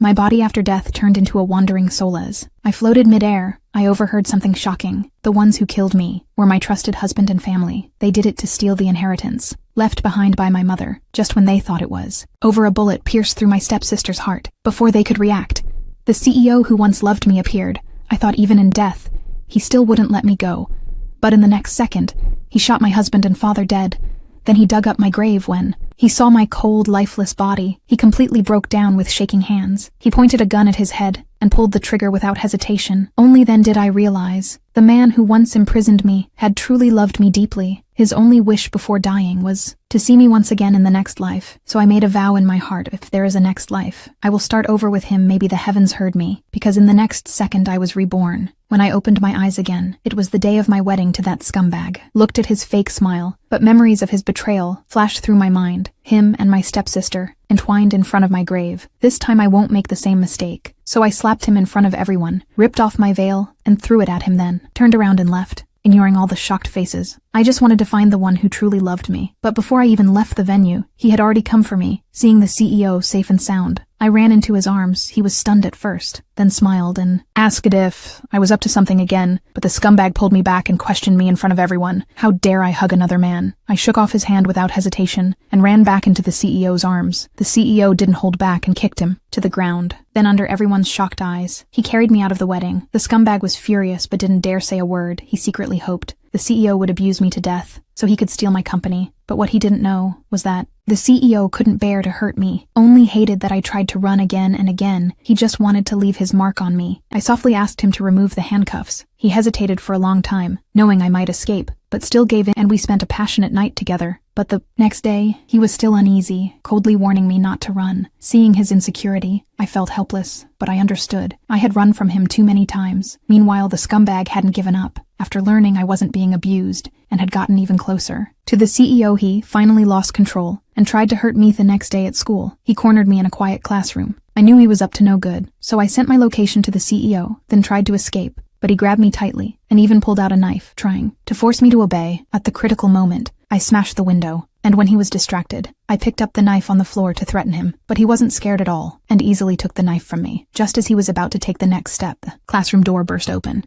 My body after death turned into a wandering soul. As I floated midair, I overheard something shocking. The ones who killed me were my trusted husband and family. They did it to steal the inheritance left behind by my mother, just when they thought it was over. A bullet pierced through my stepsister's heart. Before they could react, the CEO who once loved me appeared. I thought even in death, he still wouldn't let me go. But in the next second, he shot my husband and father dead. Then he dug up my grave. When he saw my cold, lifeless body, he completely broke down with shaking hands. He pointed a gun at his head and pulled the trigger without hesitation. Only then did I realize the man who once imprisoned me had truly loved me deeply. His only wish before dying was to see me once again in the next life. So I made a vow in my heart, if there is a next life, I will start over with him. Maybe the heavens heard me, because in the next second I was reborn. When I opened my eyes again, it was the day of my wedding to that scumbag. Looked at his fake smile, but memories of his betrayal flashed through my mind. Him and my stepsister, entwined in front of my grave. This time I won't make the same mistake. So I slapped him in front of everyone, ripped off my veil, and threw it at him, then turned around and left, ignoring all the shocked faces. I just wanted to find the one who truly loved me. But before I even left the venue, he had already come for me. Seeing the CEO safe and sound, I ran into his arms. He was stunned at first, then smiled and asked if I was up to something again, but the scumbag pulled me back and questioned me in front of everyone. How dare I hug another man? I shook off his hand without hesitation and ran back into the CEO's arms. The CEO didn't hold back and kicked him to the ground. Then under everyone's shocked eyes, he carried me out of the wedding. The scumbag was furious but didn't dare say a word. He secretly hoped the CEO would abuse me to death so he could steal my company. But what he didn't know was that the CEO couldn't bear to hurt me, only hated that I tried to run again and again. He just wanted to leave his mark on me. I softly asked him to remove the handcuffs. He hesitated for a long time, knowing I might escape, but still gave in, and we spent a passionate night together. But the next day, he was still uneasy, coldly warning me not to run. Seeing his insecurity, I felt helpless, but I understood. I had run from him too many times. Meanwhile, the scumbag hadn't given up. After learning I wasn't being abused, and had gotten even closer to the CEO, he finally lost control and tried to hurt me the next day at school. He cornered me in a quiet classroom. I knew he was up to no good, so I sent my location to the CEO, then tried to escape. But he grabbed me tightly and even pulled out a knife, trying to force me to obey. At the critical moment, I smashed the window, and when he was distracted, I picked up the knife on the floor to threaten him. But he wasn't scared at all, and easily took the knife from me. Just as he was about to take the next step, the classroom door burst open,